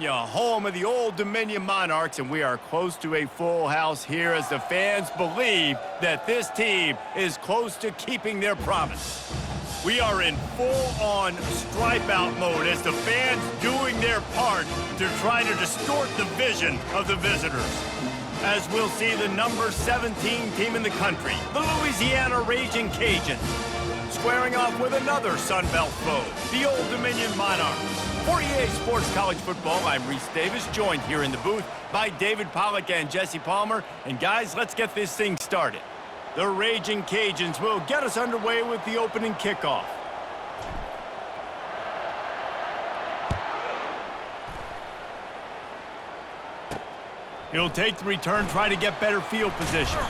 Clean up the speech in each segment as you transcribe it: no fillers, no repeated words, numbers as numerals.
Home of the Old Dominion Monarchs, and we are close to a full house here as the fans believe that this team is close to keeping their promise. We are in full-on stripe-out mode as the fans doing their part to try to distort the vision of the visitors. As we'll see the number 17 team in the country, the Louisiana Ragin Cajuns, squaring off with another Sun Belt foe, the Old Dominion Monarchs. 48 Sports College Football, I'm Reese Davis, joined here in the booth by David Pollack and Jesse Palmer. And guys, let's get this thing started. The Ragin Cajuns will get us underway with the opening kickoff. He'll take the return, try to get better field position.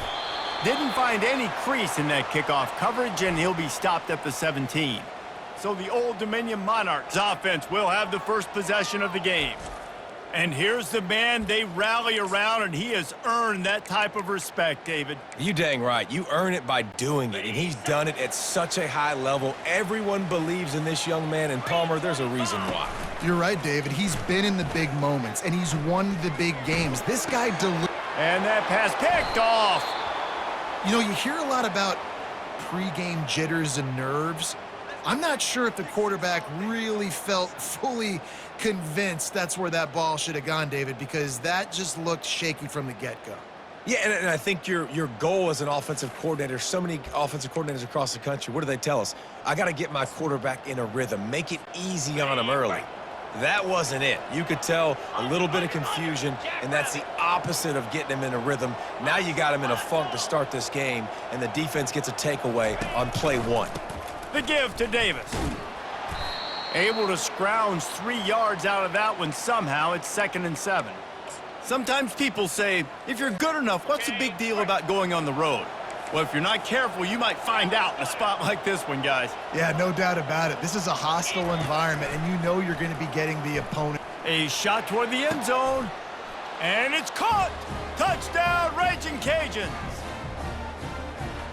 Didn't find any crease in that kickoff coverage, and he'll be stopped at the 17. So the Old Dominion Monarchs offense will have the first possession of the game. And here's the man they rally around, and he has earned that type of respect, David. You dang right. You earn it by doing it, and he's done it at such a high level. Everyone believes in this young man, and Palmer, there's a reason why. You're right, David. He's been in the big moments, and he's won the big games. This guy delivers. And that pass picked off. You know, you hear a lot about pregame jitters and nerves. I'm not sure if the quarterback really felt fully convinced that's where that ball should have gone, David, because that just looked shaky from the get-go. Yeah, and I think your goal as an offensive coordinator, so many offensive coordinators across the country, what do they tell us? I got to get my quarterback in a rhythm, make it easy on him early. That wasn't it. You could tell a little bit of confusion, and that's the opposite of getting him in a rhythm. Now you got him in a funk to start this game, and the defense gets a takeaway on play one. The give to Davis. Able to scrounge 3 yards out of that one somehow. It's 2nd and 7. Sometimes people say, if you're good enough, what's the big deal about going on the road? Well, if you're not careful, you might find out in a spot like this one, guys. Yeah, no doubt about it. This is a hostile environment, and you know you're going to be getting the opponent. A shot toward the end zone, and it's caught. Touchdown, Ragin Cajuns.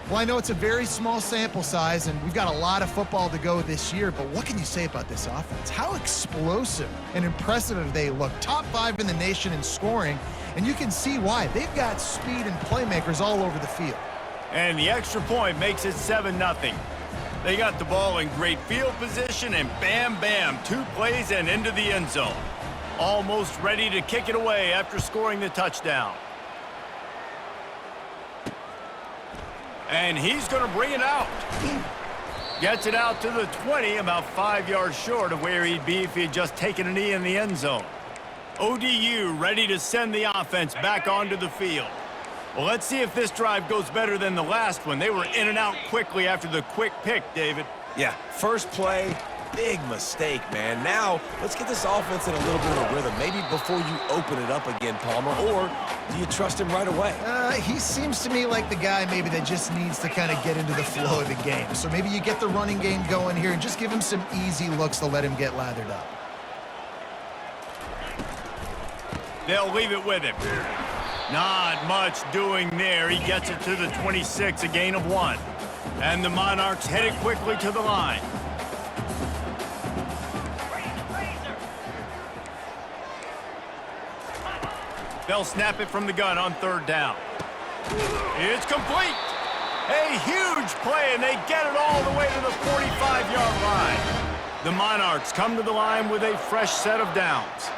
Well, I know it's a very small sample size, and we've got a lot of football to go this year, but what can you say about this offense? How explosive and impressive have they looked? Top 5 in the nation in scoring, and you can see why. They've got speed and playmakers all over the field. And the extra point makes it 7-0. They got the ball in great field position, and bam, bam, 2 plays and into the end zone. Almost ready to kick it away after scoring the touchdown. And he's going to bring it out. Gets it out to the 20, about 5 yards short of where he'd be if he had just taken a knee in the end zone. ODU ready to send the offense back onto the field. Well, let's see if this drive goes better than the last one. They were in and out quickly after the quick pick, David. Yeah, first play, big mistake, man. Now, let's get this offense in a little bit of a rhythm. Maybe before you open it up again, Palmer, or do you trust him right away? He seems to me like the guy maybe that just needs to kind of get into the flow of the game. So maybe you get the running game going here and just give him some easy looks to let him get lathered up. They'll leave it with him. Not much doing there. He gets it to the 26, a gain of 1. And the Monarchs headed quickly to the line. They'll snap it from the gun on 3rd down. It's complete. A huge play, and they get it all the way to the 45-yard line. The Monarchs come to the line with a fresh set of downs.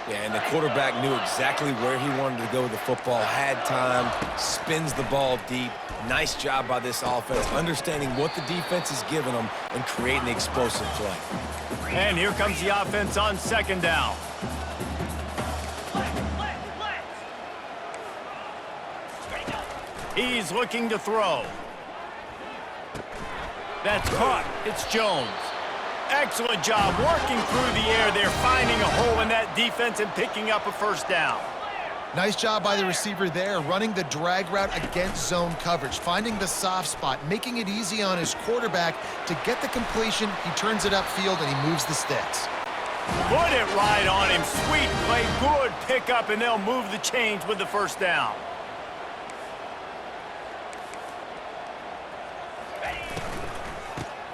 Yeah, and the quarterback knew exactly where he wanted to go with the football, had time, spins the ball deep. Nice job by this offense, understanding what the defense is giving them and creating the explosive play. And here comes the offense on 2nd down. He's looking to throw. That's caught. It's Jones. Excellent job working through the air there, finding a hole in that defense and picking up a 1st down. Nice job by the receiver there, running the drag route against zone coverage, finding the soft spot, making it easy on his quarterback to get the completion. He turns it upfield, and he moves the sticks. Put it right on him. Sweet play, good pickup, and they'll move the chains with the 1st down.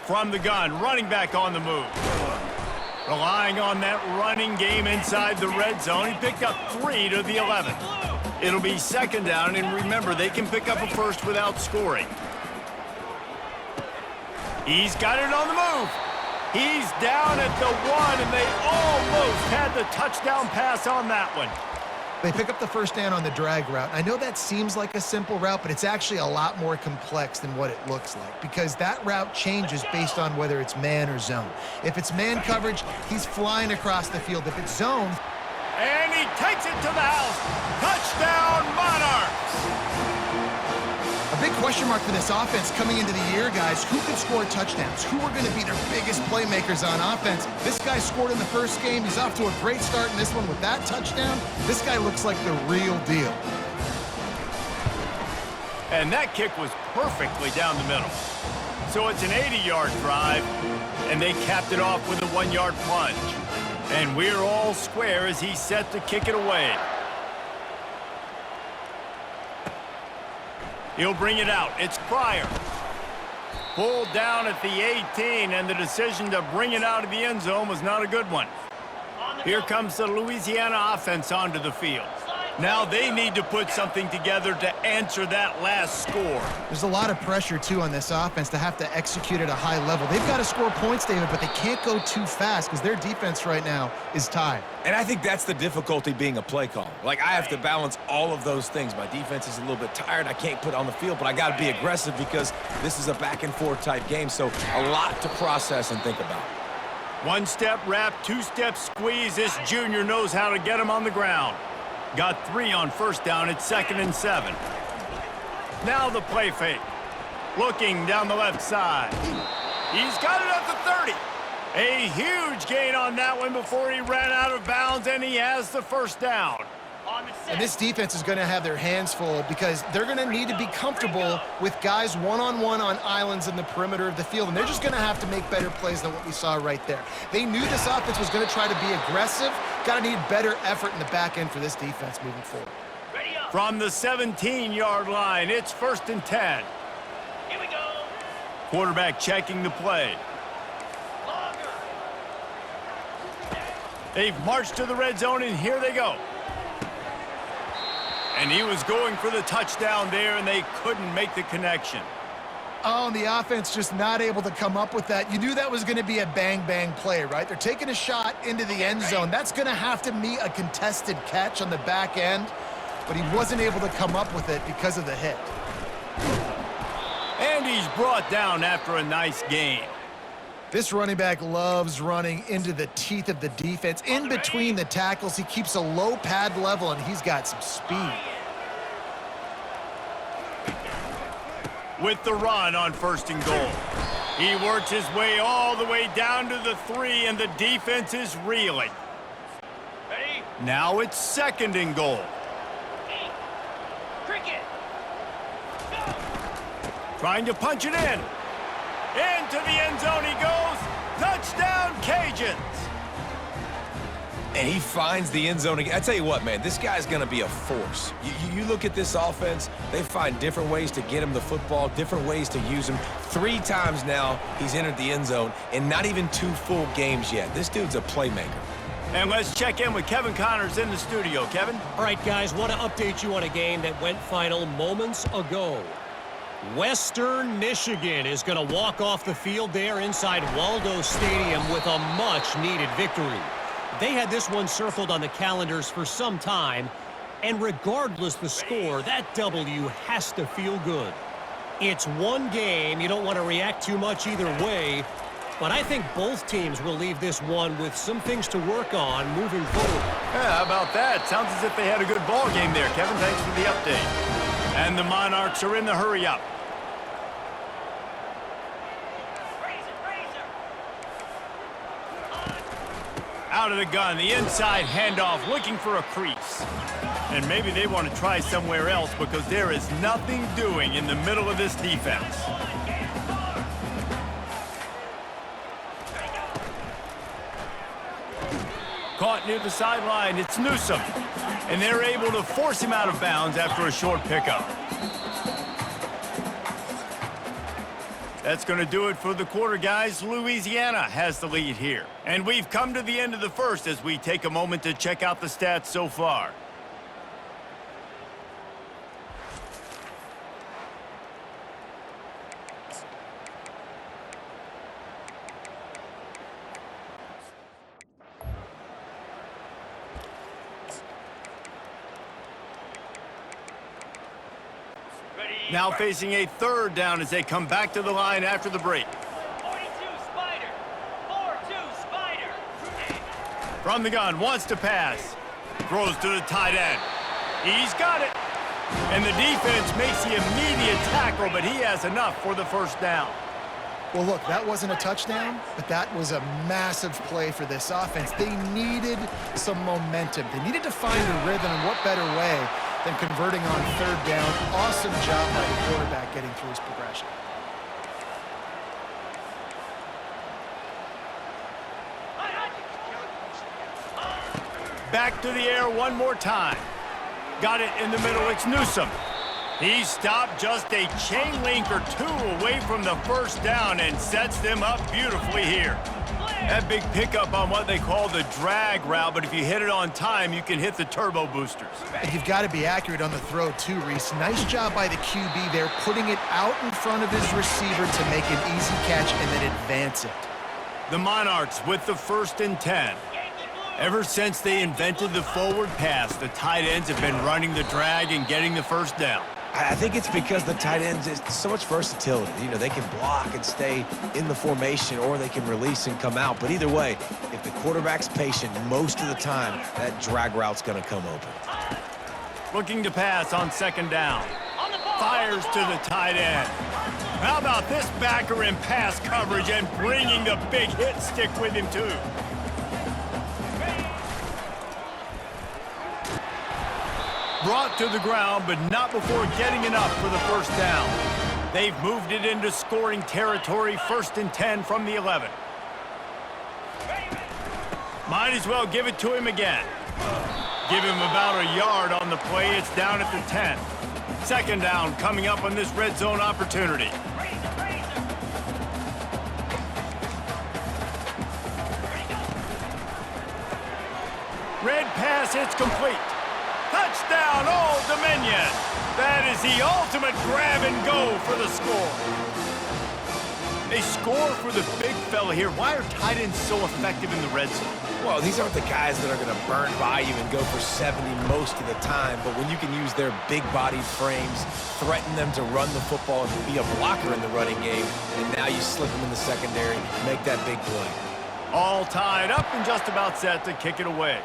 From the gun, running back on the move. Relying on that running game inside the red zone, he picked up 3 to the 11. It'll be second down, and remember, they can pick up a first without scoring. He's got it on the move. He's down at the 1, and they almost had the touchdown pass on that one. They pick up the first down on the drag route. I know that seems like a simple route, but it's actually a lot more complex than what it looks like because that route changes based on whether it's man or zone. If it's man coverage, he's flying across the field. If it's zone... And he takes it to the house. Touchdown, Monarchs! A big question mark for this offense coming into the year, guys. Who could score touchdowns? Who are going to be their biggest playmakers on offense? This guy scored in the first game. He's off to a great start in this one with that touchdown. This guy looks like the real deal. And that kick was perfectly down the middle. So it's an 80-yard drive, and they capped it off with a 1-yard plunge. And we're all square as he's set to kick it away. He'll bring it out. It's Pryor. Pulled down at the 18, and the decision to bring it out of the end zone was not a good one. Here comes the Louisiana offense onto the field. Now they need to put something together to answer that last score. There's a lot of pressure, too, on this offense to have to execute at a high level. They've got to score points, David, but they can't go too fast because their defense right now is tied. And I think that's the difficulty being a play caller. Like, I have to balance all of those things. My defense is a little bit tired. I can't put it on the field, but I got to be aggressive because this is a back-and-forth type game, so a lot to process and think about. One-step wrap, two-step squeeze. This junior knows how to get him on the ground. Got 3 on first down. It's 2nd and 7. Now the play fake. Looking down the left side. He's got it at the 30. A huge gain on that one before he ran out of bounds, and he has the first down. And this defense is going to have their hands full because they're going to need to be comfortable with guys one-on-one on islands in the perimeter of the field, and they're just going to have to make better plays than what we saw right there. They knew this offense was going to try to be aggressive. Got to need better effort in the back end for this defense moving forward. From the 17-yard line, it's 1st and 10. Here we go. Quarterback checking the play. They've marched to the red zone, and here they go. And he was going for the touchdown there, and they couldn't make the connection. Oh, and the offense just not able to come up with that. You knew that was going to be a bang-bang play, right? They're taking a shot into the end zone. That's going to have to meet a contested catch on the back end, but he wasn't able to come up with it because of the hit. And he's brought down after a nice gain. This running back loves running into the teeth of the defense. In between the tackles, he keeps a low pad level, and he's got some speed. With the run on 1st and goal. He works his way all the way down to the 3, and the defense is reeling. Ready? Now it's 2nd and goal. Cricket. Go. Trying to punch it in. Into the end zone he goes. Touchdown, Cajuns. And he finds the end zone again. I tell you what, man, this guy's going to be a force. You look at this offense, they find different ways to get him the football, different ways to use him. 3 times now he's entered the end zone, and not even 2 full games yet. This dude's a playmaker. And let's check in with Kevin Connors in the studio. Kevin? All right, guys, want to update you on a game that went final moments ago. Western Michigan is going to walk off the field there inside Waldo Stadium with a much-needed victory. They had this one circled on the calendars for some time, and regardless the score, that W has to feel good. It's one game. You don't want to react too much either way, but I think both teams will leave this one with some things to work on moving forward. Yeah, how about that? Sounds as if they had a good ball game there, Kevin. Thanks for the update. And the Monarchs are in the hurry-up. Out of the gun, the inside handoff, looking for a crease. And maybe they want to try somewhere else because there is nothing doing in the middle of this defense. Caught near the sideline, it's Newsom. And they're able to force him out of bounds after a short pickup. That's going to do it for the quarter, guys. Louisiana has the lead here. And we've come to the end of the first as we take a moment to check out the stats so far. Now facing a third down as they come back to the line after the break. 42 Spider. 4-2 Spider. From the gun, wants to pass. Throws to the tight end. He's got it. And the defense makes the immediate tackle, but he has enough for the first down. Well, look, that wasn't a touchdown, but that was a massive play for this offense. They needed some momentum. They needed to find a rhythm, and what better way than converting on third down. Awesome job by the quarterback getting through his progression. Back to the air one more time. Got it in the middle. It's Newsome. He stopped just a chain link or two away from the first down and sets them up beautifully here. That big pickup on what they call the drag route, but if you hit it on time, you can hit the turbo boosters. And you've got to be accurate on the throw too, Reese. Nice job by the QB there, putting it out in front of his receiver to make an easy catch and then advance it. The Monarchs with the 1st and 10. Ever since they invented the forward pass, the tight ends have been running the drag and getting the first down. I think it's because the tight ends is so much versatility. You know, they can block and stay in the formation, or they can release and come out. But either way, if the quarterback's patient, most of the time, that drag route's going to come open. Looking to pass on 2nd down. Fires to the tight end. How about this backer in pass coverage and bringing the big hit stick with him, too? Brought to the ground, but not before getting enough for the first down. They've moved it into scoring territory, 1st and 10 from the 11. Might as well give it to him again. Give him about a yard on the play. It's down at the 10. 2nd down coming up on this red zone opportunity. Red pass, it's complete. Touchdown, Old Dominion! That is the ultimate grab and go for the score. They score for the big fella here. Why are tight ends so effective in the red zone? Well, these aren't the guys that are going to burn by you and go for 70 most of the time, but when you can use their big-bodied frames, threaten them to run the football and be a blocker in the running game, and now you slip them in the secondary, make that big play. All tied up and just about set to kick it away.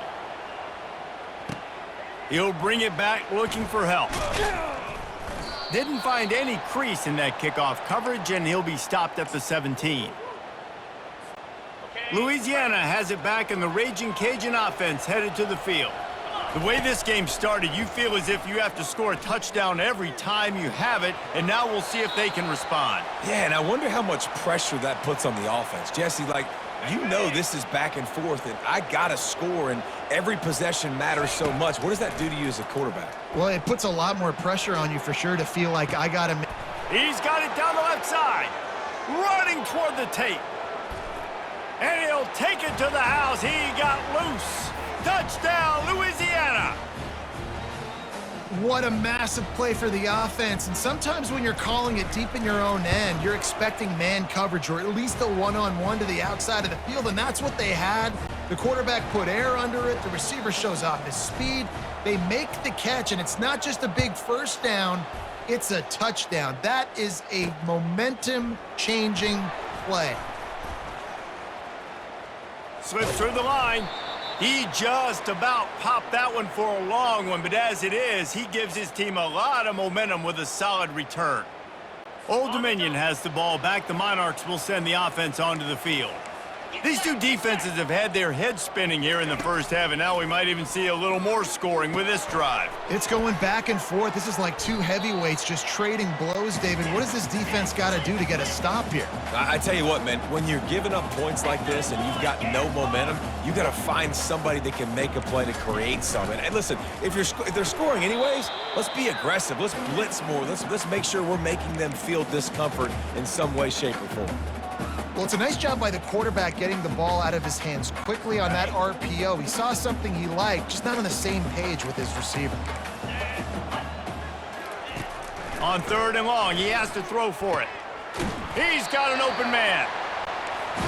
He'll bring it back looking for help. Didn't find any crease in that kickoff coverage, and he'll be stopped at the 17. Louisiana has it back, and the Ragin Cajun offense headed to the field. The way this game started, you feel as if you have to score a touchdown every time you have it, and now we'll see if they can respond. Yeah, and I wonder how much pressure that puts on the offense. Jesse, like, you know this is back and forth, and I got to score, and every possession matters so much. What does that do to you as a quarterback? Well, it puts a lot more pressure on you for sure to feel like I got to... He's got it down the left side, running toward the tape. And he'll take it to the house. He got loose. Touchdown, Louisiana. What a massive play for the offense. And sometimes when you're calling it deep in your own end, you're expecting man coverage or at least a one-on-one to the outside of the field, and that's what they had. The quarterback put air under it. The receiver shows off his speed. They make the catch, and it's not just a big first down. It's a touchdown. That is a momentum-changing play. Slips through the line. He just about popped that one for a long one, but as it is, he gives his team a lot of momentum with a solid return. Old Dominion has the ball back. The Monarchs will send the offense onto the field. These two defenses have had their heads spinning here in the first half, and now we might even see a little more scoring with this drive. It's going back and forth. This is like two heavyweights just trading blows, David. What does this defense got to do to get a stop here? I tell you what, man, when you're giving up points like this and you've got no momentum, you got to find somebody that can make a play to create something. And listen, if they're scoring anyways, let's be aggressive. Let's blitz more. Let's make sure we're making them feel discomfort in some way, shape, or form. Well, it's a nice job by the quarterback getting the ball out of his hands quickly on that RPO. He saw something he liked, just not on the same page with his receiver. On 3rd and long, he has to throw for it. He's got an open man.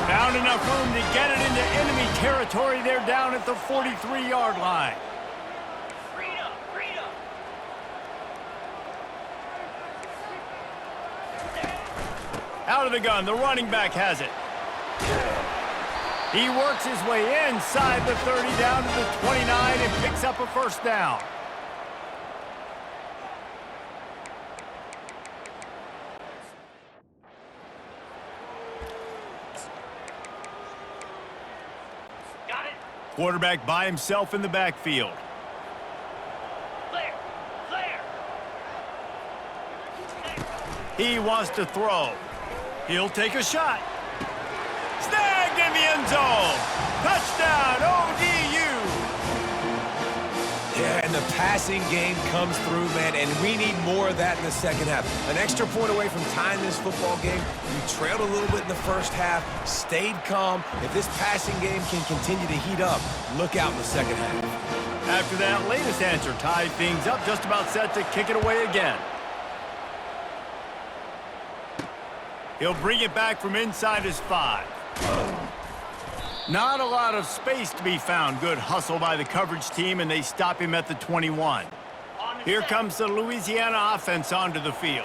Found enough room to get it into enemy territory. They're down at the 43-yard line. Out of the gun, the running back has it. He works his way inside the 30 down to the 29 and picks up a first down. Got it. Quarterback by himself in the backfield. Clear. He wants to throw. He'll take a shot. Snagged in the end zone. Touchdown, ODU. Yeah, and the passing game comes through, man, and we need more of that in the second half. An extra point away from tying this football game. You trailed a little bit in the first half, stayed calm. If this passing game can continue to heat up, look out in the second half. After that latest answer tied things up, just about set to kick it away again. He'll bring it back from inside his 5. Not a lot of space to be found. Good hustle by the coverage team, and they stop him at the 21. Here comes the Louisiana offense onto the field.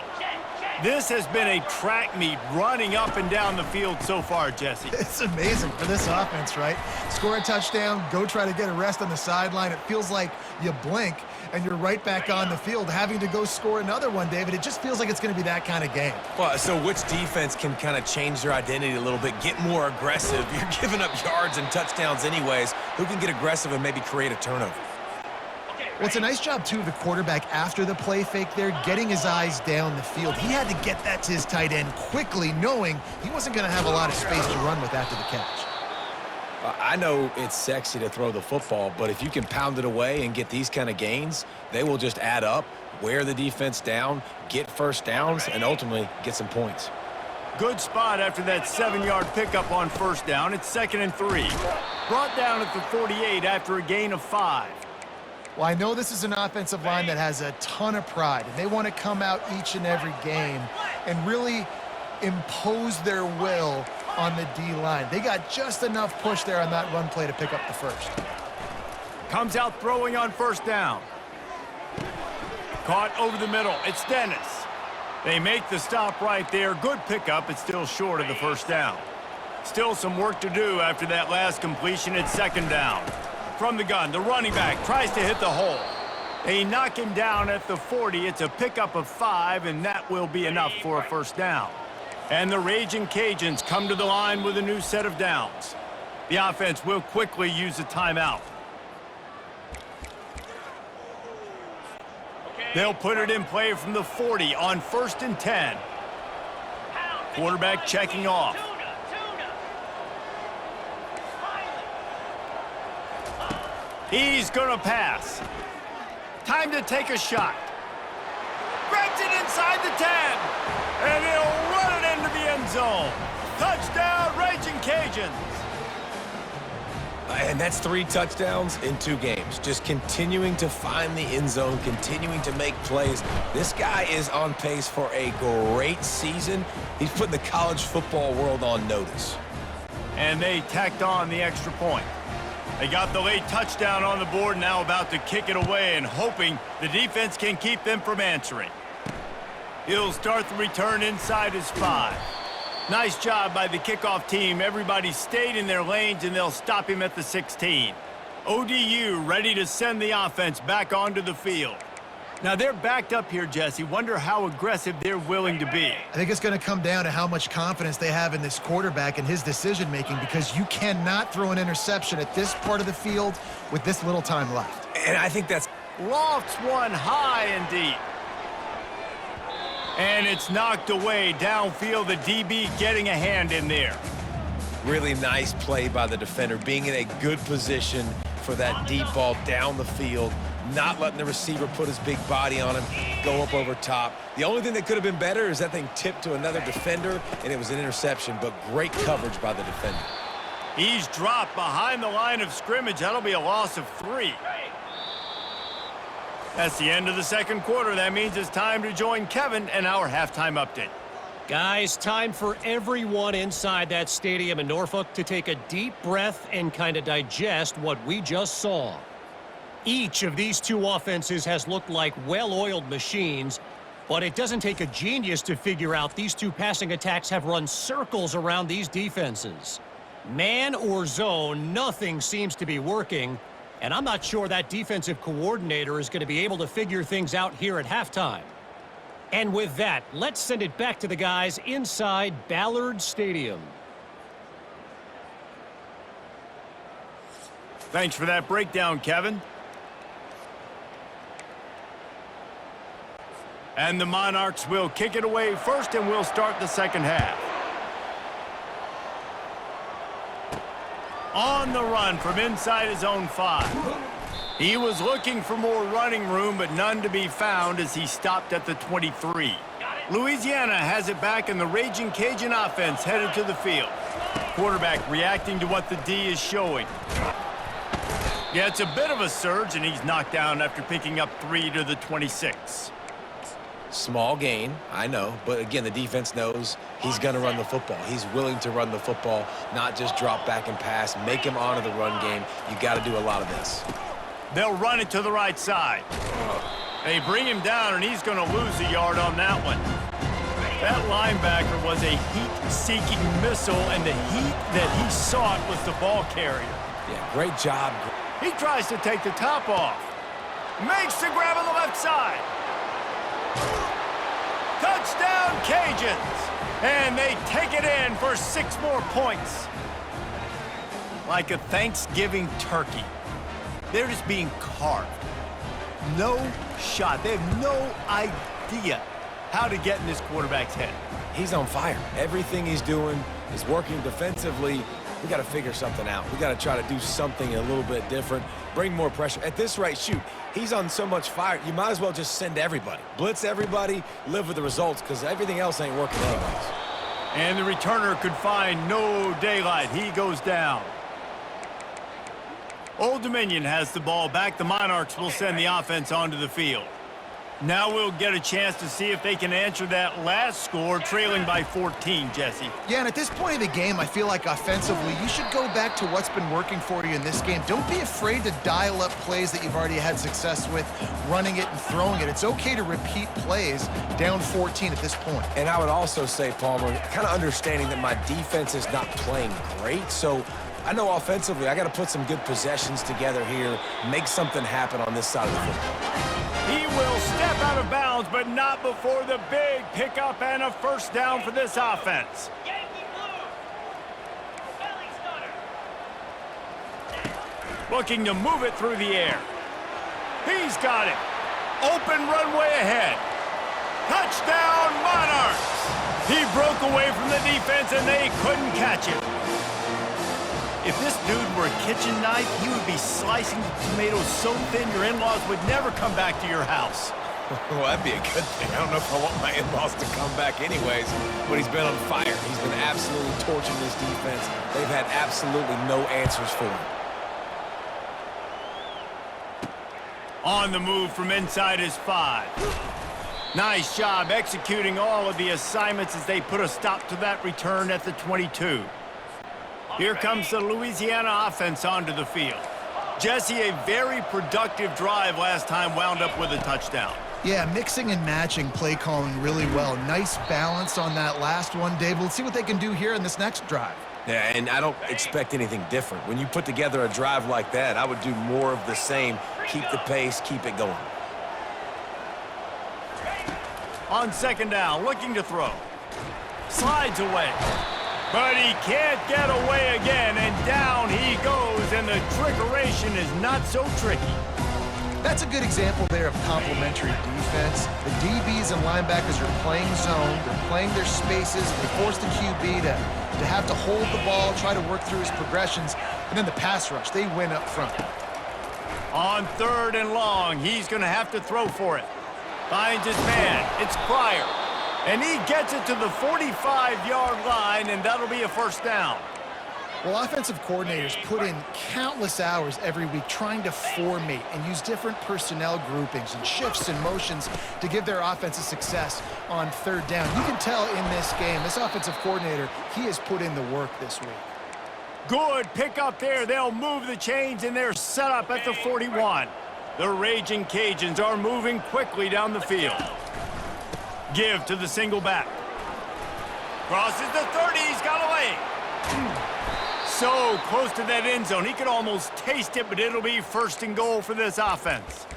This has been a track meet running up and down the field so far, Jesse. It's amazing for this offense, right? Score a touchdown, go try to get a rest on the sideline. It feels like you blink and you're right back on the field having to go score another one, David. It just feels like it's going to be that kind of game. Well, so which defense can kind of change their identity a little bit, get more aggressive? You're giving up yards and touchdowns anyways. Who can get aggressive and maybe create a turnover? Well, it's a nice job, too, of the quarterback after the play fake there, getting his eyes down the field. He had to get that to his tight end quickly, knowing he wasn't going to have a lot of space to run with after the catch. I know it's sexy to throw the football, but if you can pound it away and get these kind of gains, they will just add up, wear the defense down, get first downs, and ultimately get some points. Good spot after that 7-yard pickup on first down. It's 2nd and 3. Brought down at the 48 after a gain of 5. Well, I know this is an offensive line that has a ton of pride, and they want to come out each and every game and really impose their will on the D-line. They got just enough push there on that run play to pick up the first. Comes out throwing on first down. Caught over the middle. It's Dennis. They make the stop right there. Good pickup. It's still short of the first down. Still some work to do after that last completion. It's 2nd down. From the gun, the running back tries to hit the hole. They knock him down at the 40. It's a pickup of 5, and that will be enough for a first down. And the Ragin Cajuns come to the line with a new set of downs. The offense will quickly use a timeout. They'll put it in play from the 40 on 1st and 10. Quarterback checking off. He's gonna pass. Time to take a shot. Grabs it inside the 10. And he'll run it into the end zone. Touchdown, Ragin Cajuns. And that's 3 touchdowns in 2 games. Just continuing to find the end zone, continuing to make plays. This guy is on pace for a great season. He's putting the college football world on notice. And they tacked on the extra point. They got the late touchdown on the board, now about to kick it away and hoping the defense can keep them from answering. He'll start the return inside his 5. Nice job by the kickoff team. Everybody stayed in their lanes, and they'll stop him at the 16. ODU ready to send the offense back onto the field. Now they're backed up here, Jesse. Wonder how aggressive they're willing to be. I think it's going to come down to how much confidence they have in this quarterback and his decision-making, because you cannot throw an interception at this part of the field with this little time left. And I think that's... Lofts one high and deep. And it's knocked away downfield. The DB getting a hand in there. Really nice play by the defender, being in a good position for that deep ball down the field, not letting the receiver put his big body on him, go up over top. The only thing that could have been better is that thing tipped to another defender, and it was an interception, but great coverage by the defender. He's dropped behind the line of scrimmage. That'll be a loss of 3. That's the end of the second quarter. That means it's time to join Kevin and our halftime update. Guys, time for everyone inside that stadium in Norfolk to take a deep breath and kind of digest what we just saw. Each of these two offenses has looked like well-oiled machines, but it doesn't take a genius to figure out these two passing attacks have run circles around these defenses. Man or zone, nothing seems to be working, and I'm not sure that defensive coordinator is going to be able to figure things out here at halftime. And with that, let's send it back to the guys inside Ballard Stadium. Thanks for that breakdown, Kevin. And the Monarchs will kick it away first, and we'll start the second half. On the run from inside his own 5. He was looking for more running room, but none to be found as he stopped at the 23. Louisiana has it back, and the Ragin Cajun offense headed to the field. Quarterback reacting to what the D is showing. Yeah, it's a bit of a surge, and he's knocked down after picking up 3 to the 26. Small gain, I know, but again, the defense knows he's going to run the football. He's willing to run the football, not just drop back and pass, make him honor the run game. You got to do a lot of this. They'll run it to the right side. They bring him down, and he's going to lose a yard on that one. That linebacker was a heat-seeking missile, and the heat that he sought was the ball carrier. Yeah, great job. He tries to take the top off. Makes the grab on the left side. Touchdown, Cajuns! And they take it in for 6 more points. Like a Thanksgiving turkey. They're just being carved. No shot. They have no idea how to get in this quarterback's head. He's on fire. Everything he's doing is working defensively. We got to figure something out. We got to try to do something a little bit different, bring more pressure. At this rate, shoot, he's on so much fire, you might as well just send everybody. Blitz everybody, live with the results, because everything else ain't working anyways. And the returner could find no daylight. He goes down. Old Dominion has the ball back. The Monarchs will send the offense onto the field. Now we'll get a chance to see if they can answer that last score, trailing by 14, Jesse. Yeah, and at this point of the game, I feel like offensively, you should go back to what's been working for you in this game. Don't be afraid to dial up plays that you've already had success with, running it and throwing it. It's okay to repeat plays down 14 at this point. And I would also say, Palmer, kind of understanding that my defense is not playing great, so I know offensively I got to put some good possessions together here, make something happen on this side of the football. He will step out of bounds, but not before the big pickup and a first down for this offense. Yankee Blue. Belly stunner. Looking to move it through the air. He's got it. Open runway ahead. Touchdown, Monarchs! He broke away from the defense, and they couldn't catch it. If this dude were a kitchen knife, he would be slicing the tomatoes so thin your in-laws would never come back to your house. Well, that'd be a good thing. I don't know if I want my in-laws to come back anyways, but he's been on fire. He's been absolutely torching this defense. They've had absolutely no answers for him. On the move from inside his 5. Nice job executing all of the assignments as they put a stop to that return at the 22. Here comes the Louisiana offense onto the field. Jesse, a very productive drive last time, wound up with a touchdown. Yeah, mixing and matching play calling really well. Nice balance on that last one, Dave. Let's see what they can do here in this next drive. Yeah, and I don't expect anything different. When you put together a drive like that, I would do more of the same. Keep the pace, keep it going. On second down, looking to throw. Slides away. But he can't get away again, and down he goes, and the trickeration is not so tricky. That's a good example there of complementary defense. The DBs and linebackers are playing zone, they're playing their spaces, they force the QB to have to hold the ball, try to work through his progressions, and then the pass rush, they win up front. On third and long, he's going to have to throw for it. Finds his man, it's Pryor. And he gets it to the 45-yard line, and that'll be a first down. Well, offensive coordinators put in countless hours every week trying to formate and use different personnel groupings and shifts and motions to give their offensive success on third down. You can tell in this game, this offensive coordinator, he has put in the work this week. Good pick up there. They'll move the chains, and they're set up at the 41. The Ragin' Cajuns are moving quickly down the field. Give to the single back. Crosses the 30. He's got away. So close to that end zone. He could almost taste it, but it'll be first and goal for this offense.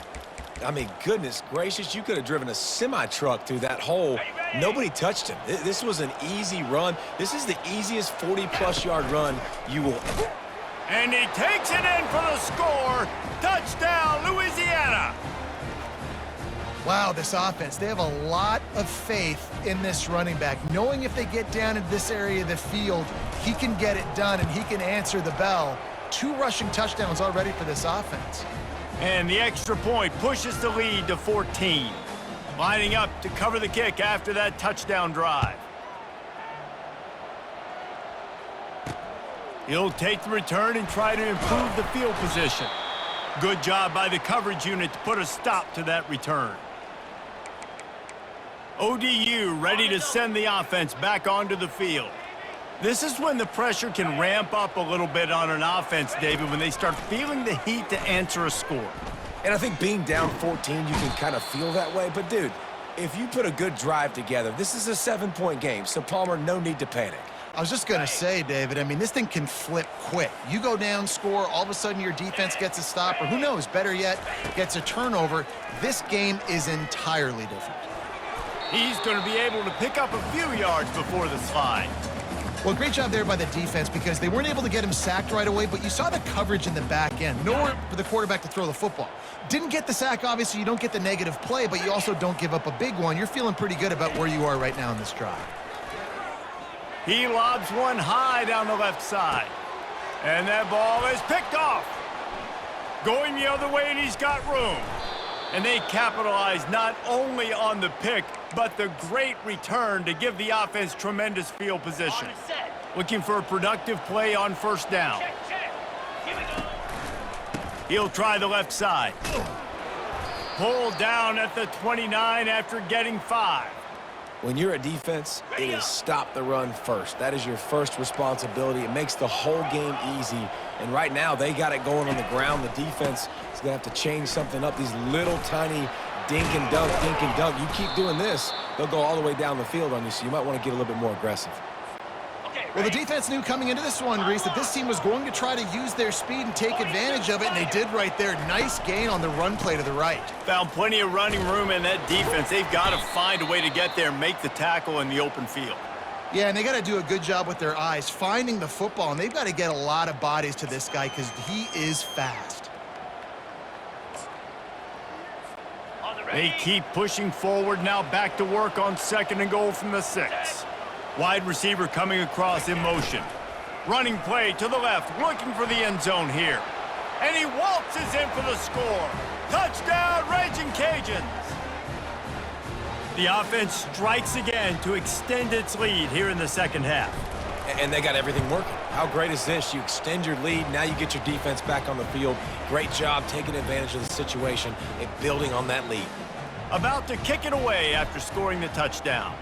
I mean, goodness gracious, you could have driven a semi-truck through that hole. Nobody touched him. This was an easy run. This is the easiest 40-plus yard run you will. And he takes it in for the score. Touchdown, Louisiana. Wow, this offense, they have a lot of faith in this running back, knowing if they get down in this area of the field, he can get it done and he can answer the bell. 2 rushing touchdowns already for this offense. And the extra point pushes the lead to 14. Lining up to cover the kick after that touchdown drive. He'll take the return and try to improve the field position. Good job by the coverage unit to put a stop to that return. ODU ready to send the offense back onto the field. This is when the pressure can ramp up a little bit on an offense, David, when they start feeling the heat to answer a score. And I think being down 14, you can kind of feel that way. But, dude, if you put a good drive together, this is a 7-point game. So, Palmer, no need to panic. I was just going to say, David, I mean, this thing can flip quick. You go down, score, all of a sudden your defense gets a stop, or who knows, better yet, gets a turnover. This game is entirely different. He's going to be able to pick up a few yards before the slide. Well, great job there by the defense because they weren't able to get him sacked right away, but you saw the coverage in the back end. Nowhere for the quarterback to throw the football. Didn't get the sack, obviously. You don't get the negative play, but you also don't give up a big one. You're feeling pretty good about where you are right now in this drive. He lobs one high down the left side. And that ball is picked off. Going the other way, and he's got room. And they capitalize not only on the pick, but the great return to give the offense tremendous field position. Looking for a productive play on first down. Check. Here we go. He'll try the left side. Pulled down at the 29 after getting 5. When you're a defense, it is stop the run first. That is your first responsibility. It makes the whole game easy. And right now, they got it going on the ground. The defense is going to have to change something up. These little tiny dink and dunk. You keep doing this, they'll go all the way down the field on you, so you might want to get a little bit more aggressive. Well, the defense knew coming into this one, Reese, that this team was going to try to use their speed and take advantage of it, and they did right there. Nice gain on the run play to the right. Found plenty of running room in that defense. They've got to find a way to get there, make the tackle in the open field. Yeah, and they got to do a good job with their eyes, finding the football, and they've got to get a lot of bodies to this guy because he is fast. They keep pushing forward, now back to work on second and goal from the 6. Wide receiver coming across in motion. Running play to the left, looking for the end zone here. And he waltzes in for the score. Touchdown, Ragin' Cajuns. The offense strikes again to extend its lead here in the second half. And they got everything working. How great is this? You extend your lead, now you get your defense back on the field. Great job taking advantage of the situation and building on that lead. About to kick it away after scoring the touchdown.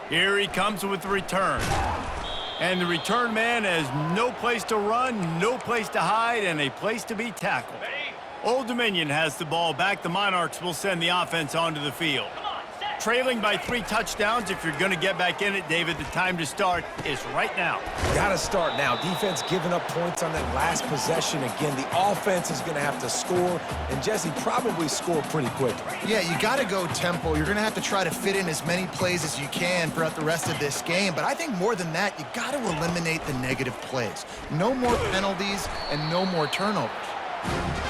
Here he comes with the return. And the return man has no place to run, no place to hide, and a place to be tackled. Old Dominion has the ball back. The Monarchs will send the offense onto the field. Come on, set. Trailing by 3 touchdowns, if you're going to get back in it, David, the time to start is right now. Got to start now. Defense giving up points on that last possession. Again, the offense is going to have to score, and Jesse probably score pretty quickly. Yeah, you got to go tempo. You're going to have to try to fit in as many plays as you can throughout the rest of this game. But I think more than that, you got to eliminate the negative plays. No more penalties and no more turnovers.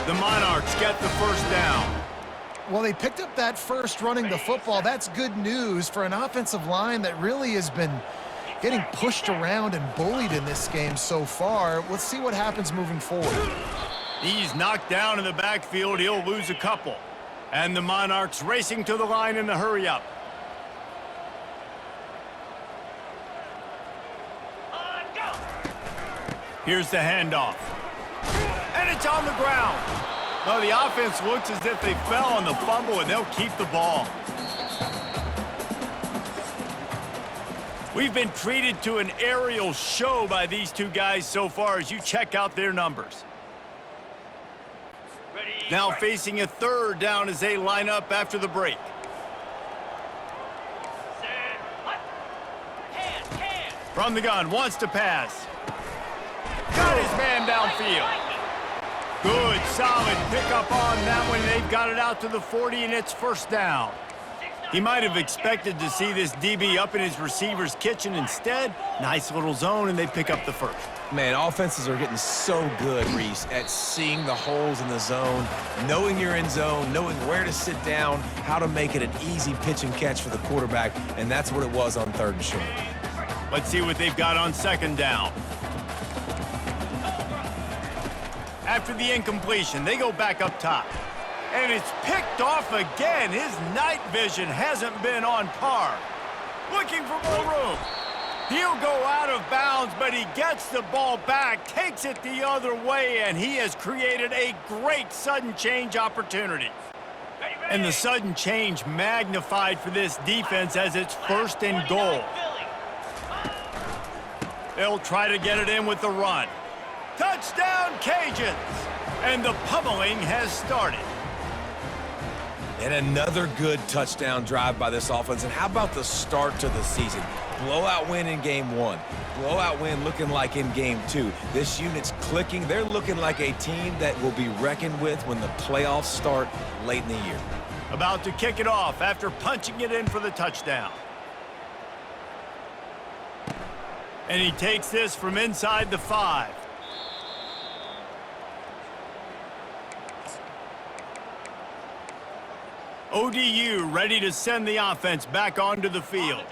The Monarchs get the first down. Well, they picked up that first running the football. That's good news for an offensive line that really has been getting pushed around and bullied in this game so far. Let's see what happens moving forward. He's knocked down in the backfield. He'll lose a couple. And the Monarchs racing to the line in the hurry up. Here's the handoff. And it's on the ground. No, the offense looks as if they fell on the fumble, and they'll keep the ball. We've been treated to an aerial show by these two guys so far as you check out their numbers. Now facing a third down as they line up after the break. From the gun, wants to pass. Got his man downfield. Good, solid pickup on that one. They've got it out to the 40, and it's first down. He might have expected to see this DB up in his receiver's kitchen. Instead, nice little zone, and they pick up the first. Man, offenses are getting so good, Reese, at seeing the holes in the zone, knowing you're in zone, knowing where to sit down, how to make it an easy pitch and catch for the quarterback, and that's what it was on 3rd and short. Let's see what they've got on 2nd down. After the incompletion, they go back up top. And it's picked off again. His night vision hasn't been on par. Looking for more room. He'll go out of bounds, but he gets the ball back, takes it the other way, and he has created a great sudden change opportunity. And the sudden change magnified for this defense as it's 1st and goal. They'll try to get it in with the run. Touchdown, Cajuns! And the pummeling has started. And another good touchdown drive by this offense. And how about the start to the season? Blowout win in Game 1. Blowout win looking like in Game 2. This unit's clicking. They're looking like a team that will be reckoned with when the playoffs start late in the year. About to kick it off after punching it in for the touchdown. And he takes this from inside the 5. ODU ready to send the offense back onto the field.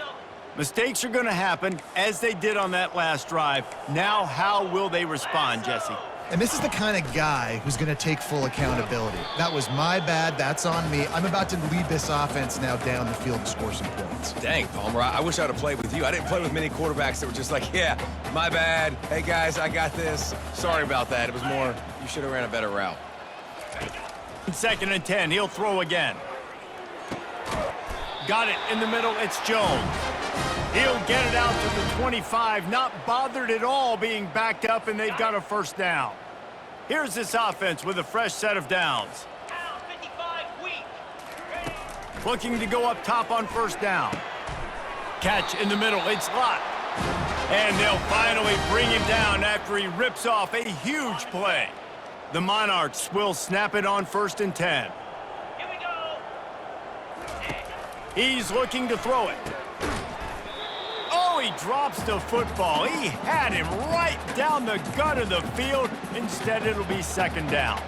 Mistakes are going to happen, as they did on that last drive. Now, how will they respond, Jesse? And this is the kind of guy who's going to take full accountability. That was my bad. That's on me. I'm about to lead this offense now down the field and score some points. Dang, Palmer, I wish I'd have played with you. I didn't play with many quarterbacks that were just like, yeah, my bad. Hey, guys, I got this. Sorry about that. It was more, you should have ran a better route. 2nd and 10. He'll throw again. Got it in the middle. It's Jones. He'll get it out to the 25. Not bothered at all being backed up, and they've got a first down. Here's this offense with a fresh set of downs. Looking to go up top on first down. Catch in the middle. It's Lott. And they'll finally bring him down after he rips off a huge play. The Monarchs will snap it on 1st and 10. He's looking to throw it. Oh, he drops the football. He had him right down the gut of the field. Instead, it'll be 2nd down.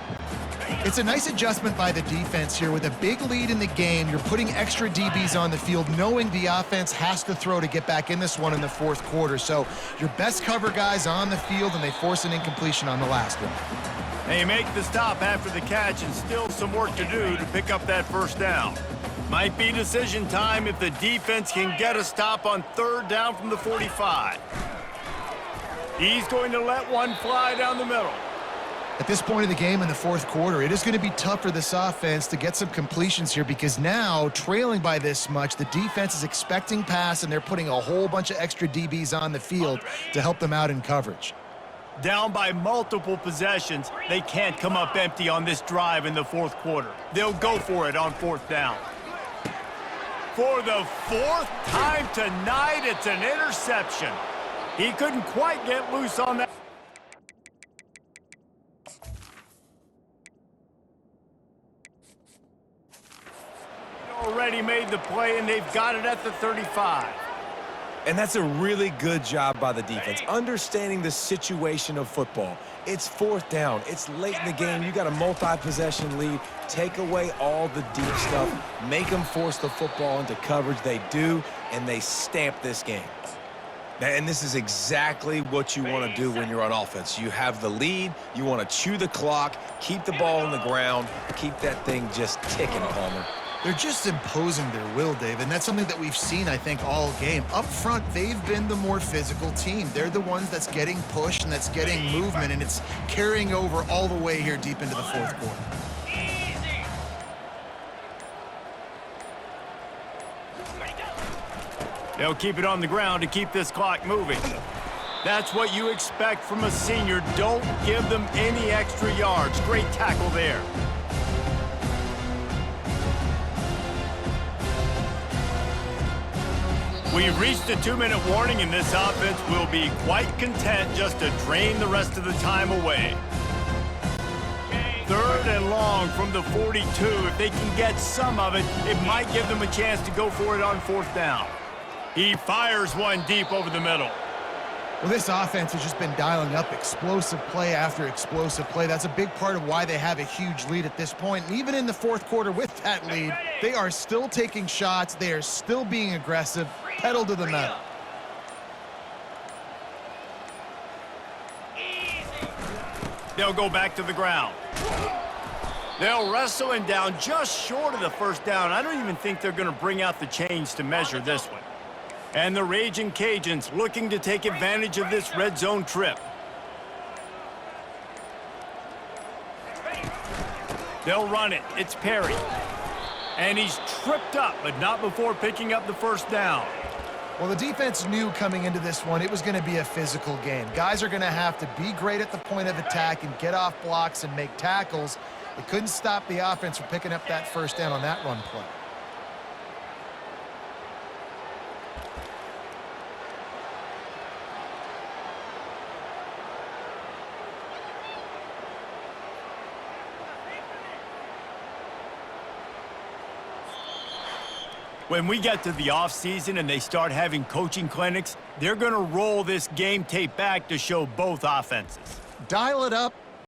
It's a nice adjustment by the defense here. With a big lead in the game, you're putting extra DBs on the field, knowing the offense has to throw to get back in this one in the 4th quarter. So your best cover guys on the field, and they force an incompletion on the last one. They make the stop after the catch, and still some work to do to pick up that first down. Might be decision time if the defense can get a stop on 3rd down from the 45. He's going to let one fly down the middle. At this point of the game in the 4th quarter, it is going to be tough for this offense to get some completions here, because now, trailing by this much, the defense is expecting pass, and they're putting a whole bunch of extra DBs on the field to help them out in coverage. Down by multiple possessions, they can't come up empty on this drive in the 4th quarter. They'll go for it on 4th down. For the fourth time tonight, it's an interception. He couldn't quite get loose on that. Already made the play, and they've got it at the 35. And that's a really good job by the defense, understanding the situation of football. It's fourth down. It's late in the game. You got a multi-possession lead. Take away all the deep stuff. Make them force the football into coverage. They do, and they stamp this game. And this is exactly what you want to do when you're on offense. You have the lead. You want to chew the clock, keep the ball on the ground, keep that thing just ticking, Palmer. They're just imposing their will, Dave, and that's something that we've seen, I think, all game. Up front, they've been the more physical team. They're the ones that's getting pushed and that's getting movement, and it's carrying over all the way here deep into the fourth quarter. They'll keep it on the ground to keep this clock moving. That's what you expect from a senior. Don't give them any extra yards. Great tackle there. We've reached a 2-minute warning, and this offense will be quite content just to drain the rest of the time away. 3rd and long from the 42. If they can get some of it, it might give them a chance to go for it on 4th down. He fires one deep over the middle. Well, this offense has just been dialing up explosive play after explosive play. That's a big part of why they have a huge lead at this point. And even in the fourth quarter with that lead, they are still taking shots. They are still being aggressive. Pedal to the metal. They'll go back to the ground. They'll wrestle him down just short of the 1st down. I don't even think they're going to bring out the chains to measure this one. And the Ragin' Cajuns looking to take advantage of this red zone trip. They'll run it. It's Perry. And he's tripped up, but not before picking up the 1st down. Well, the defense knew coming into this one it was going to be a physical game. Guys are going to have to be great at the point of attack and get off blocks and make tackles. They couldn't stop the offense from picking up that 1st down on that run play. When we get to the offseason and they start having coaching clinics, they're going to roll this game tape back to show both offenses. Dial it up